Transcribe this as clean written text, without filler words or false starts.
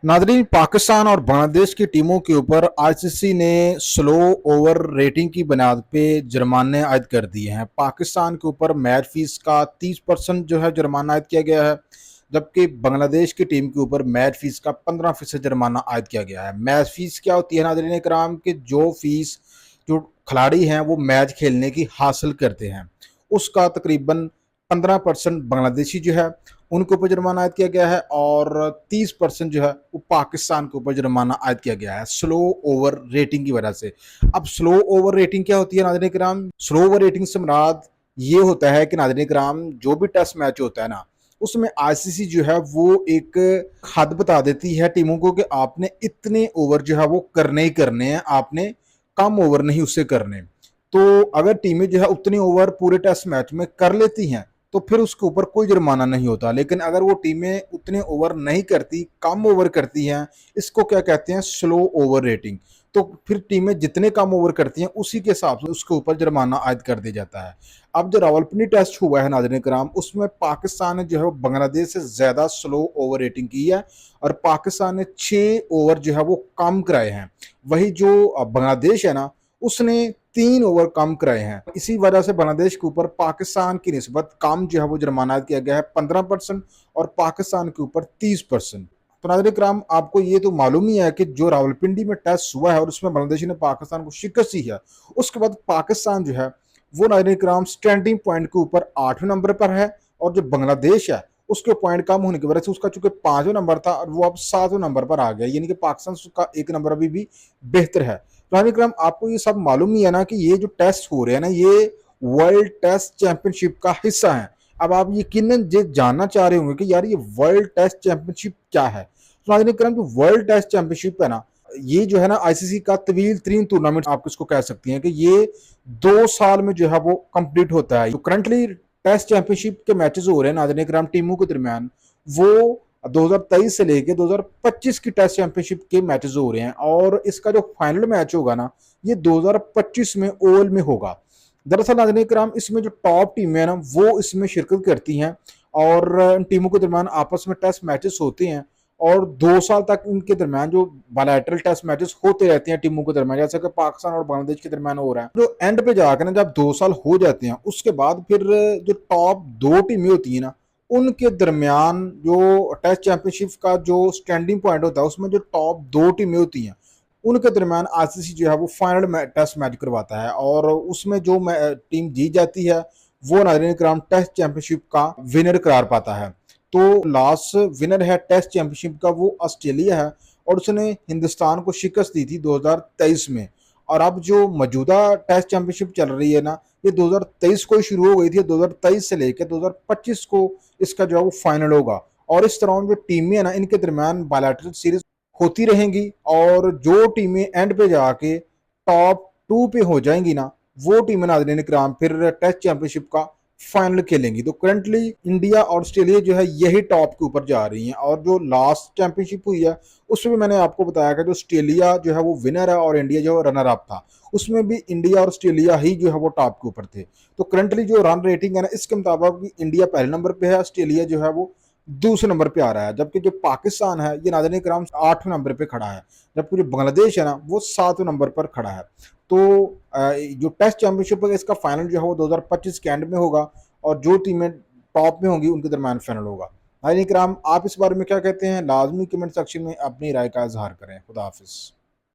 नाजरीन, पाकिस्तान और बांग्लादेश की टीमों के ऊपर आईसीसी ने स्लो ओवर रेटिंग की बुनियाद पे जुर्माने आयद कर दिए हैं। पाकिस्तान के ऊपर मैच फीस का 30% जो है जुर्माना आयद किया गया है, जबकि बांग्लादेश की टीम के ऊपर मैच फीस का 15% जुर्माना आयद किया गया है। मैच फीस क्या होती है नाजरीन कराम, कि जो फीस जो खिलाड़ी हैं वो मैच खेलने की हासिल करते हैं, उसका तकरीबन 15% बांग्लादेशी जो है उनके ऊपर जुर्माना आयद किया गया है, और 30% जो है वो पाकिस्तान के ऊपर जुर्माना आयद किया गया है स्लो ओवर रेटिंग की वजह से। अब स्लो ओवर रेटिंग क्या होती है नाज़रीन कराम? स्लो ओवर रेटिंग से मुराद ये होता है कि नाज़रीन कराम, जो भी टेस्ट मैच होता है ना, उसमें आईसीसी जो है वो एक हद बता देती है टीमों को कि आपने इतने ओवर जो है वो करने ही करने हैं, आपने कम ओवर नहीं उससे करने। तो अगर टीमें जो है उतने ओवर पूरे टेस्ट मैच में कर लेती हैं तो फिर उसके ऊपर कोई जुर्माना नहीं होता। लेकिन अगर वो टीमें उतने ओवर नहीं करती, कम ओवर करती हैं, इसको क्या कहते हैं? Slow over rating. तो फिर टीमें जितने कम ओवर करती हैं उसी के हिसाब से उसके ऊपर जुर्माना आयद कर दिया जाता है। अब जो रावलपिंडी टेस्ट हुआ है नाज़रीन कराम, उसमें पाकिस्तान ने जो है बांग्लादेश से ज़्यादा स्लो ओवर रेटिंग की है, और पाकिस्तान ने 6 ओवर जो है वो कम कराए हैं। वही जो बांग्लादेश है ना, उसने 3 ओवर कम कराए हैं। इसी वजह से बांग्लादेश के ऊपर पाकिस्तान की निस्बत कम जो है वो जुर्माना किया गया है 15%, और पाकिस्तान के ऊपर 30%। तो नाज़रीन कराम, आपको ये तो मालूम ही है कि जो रावलपिंडी में टेस्ट हुआ है और उसमें बांग्लादेश ने पाकिस्तान को शिकस्त दी है, उसके बाद पाकिस्तान जो है वो नाज़रीन कराम स्टैंडिंग पॉइंट के ऊपर 8वें नंबर पर है, और जो बांग्लादेश है उसके पॉइंट कम होने की वजह से उसका चूंकि 5वें नंबर था और वो अब 7वें नंबर पर आ गया, यानी कि पाकिस्तान का एक नंबर अभी भी बेहतर है। तो विक्रम, आपको ये सब मालूम ही है ना कि ये जो टेस्ट हो रहे हैं ना, ये वर्ल्ड टेस्ट चैंपियनशिप का हिस्सा है। अब आप यकीनन ये जानना चाह रहे होंगे कि यार ये वर्ल्ड टेस्ट चैंपियनशिप क्या है। तो विक्रम, जो वर्ल्ड टेस्ट चैंपियनशिप है ना, ये जो है ना आईसीसी का तवील तरीन टूर्नामेंट आप इसको कह सकती हैं कि ये 2 साल में जो है वो कंप्लीट होता है। जो करंटली टेस्ट चैंपियनशिप के मैचेस हो रहे हैं नाज़रीन कराम टीमों के दरमियान, वो 2023 से लेके 2025 की टेस्ट चैंपियनशिप के मैचेस हो रहे हैं, और इसका जो फाइनल मैच होगा ना, ये 2025 में ओवल में होगा। दरअसल नाज़रीन कराम, इसमें जो टॉप टीमें हैं ना वो इसमें शिरकत करती हैं, और इन टीमों के दरमियान आपस में टेस्ट मैचेस होते हैं, और 2 साल तक इनके दरमियान जो बायलैटरल टेस्ट मैचेस होते रहते हैं टीमों के दरमियान, जैसे कि पाकिस्तान और बांग्लादेश के दरमियान हो रहा है। जो एंड पे जाकर ना जब 2 साल हो जाते हैं, उसके बाद फिर जो टॉप 2 टीमें होती हैं ना, उनके दरमियान जो टेस्ट चैंपियनशिप का जो स्टैंडिंग पॉइंट होता है, उसमें जो टॉप 2 टीमें होती हैं उनके दरमियान आईसीसी जो है वो फाइनल टेस्ट मैच करवाता है, और उसमें जो टीम जीत जाती है वो नाज़रीन कराम टेस्ट चैंपियनशिप का विनर करार पाता है। तो लास्ट विनर है टेस्ट चैंपियनशिप का वो ऑस्ट्रेलिया है, और उसने हिंदुस्तान को शिकस्त दी थी 2023 में। और अब जो मौजूदा टेस्ट चैंपियनशिप चल रही है ना, ये 2023 को ही शुरू हो गई थी, 2023 से लेकर 2025 को इसका जो है वो फाइनल होगा। और इस तरह जो टीमें है ना, इनके दरमियान बायलैटरल सीरीज होती रहेंगी, और जो टीमें एंड पे जाके टॉप 2 पे हो जाएंगी ना, वो टीमें नाज़रीन कराम फिर टेस्ट चैंपियनशिप का फाइनल खेलेंगी। तो करंटली इंडिया और ऑस्ट्रेलिया जो है यही टॉप के ऊपर जा रही हैं, और जो लास्ट चैंपियनशिप हुई है उसमें भी मैंने आपको बताया कि जो ऑस्ट्रेलिया जो है वो विनर है और इंडिया जो है रनर अप था, उसमें भी इंडिया और ऑस्ट्रेलिया ही जो है वो टॉप के ऊपर थे। तो करंटली जो रन रेटिंग है ना, इसके मुताबिक इंडिया पहले नंबर पे है, ऑस्ट्रेलिया जो है वो दूसरे नंबर पे आ रहा है, जबकि जो पाकिस्तान है ये नाज़रीन कराम 8वें नंबर पे खड़ा है, जबकि जो बांग्लादेश है ना वो 7वें नंबर पर खड़ा है। तो जो टेस्ट चैंपियनशिप है इसका फाइनल जो है वो 2025 के एंड में होगा, और जो टीमें टॉप में होंगी उनके दरमियान फाइनल होगा। नाज़रीन कराम, आप इस बारे में क्या कहते हैं? लाजमी कमेंट सेक्शन में अपनी राय का इजहार करें। खुदा हाफिज़।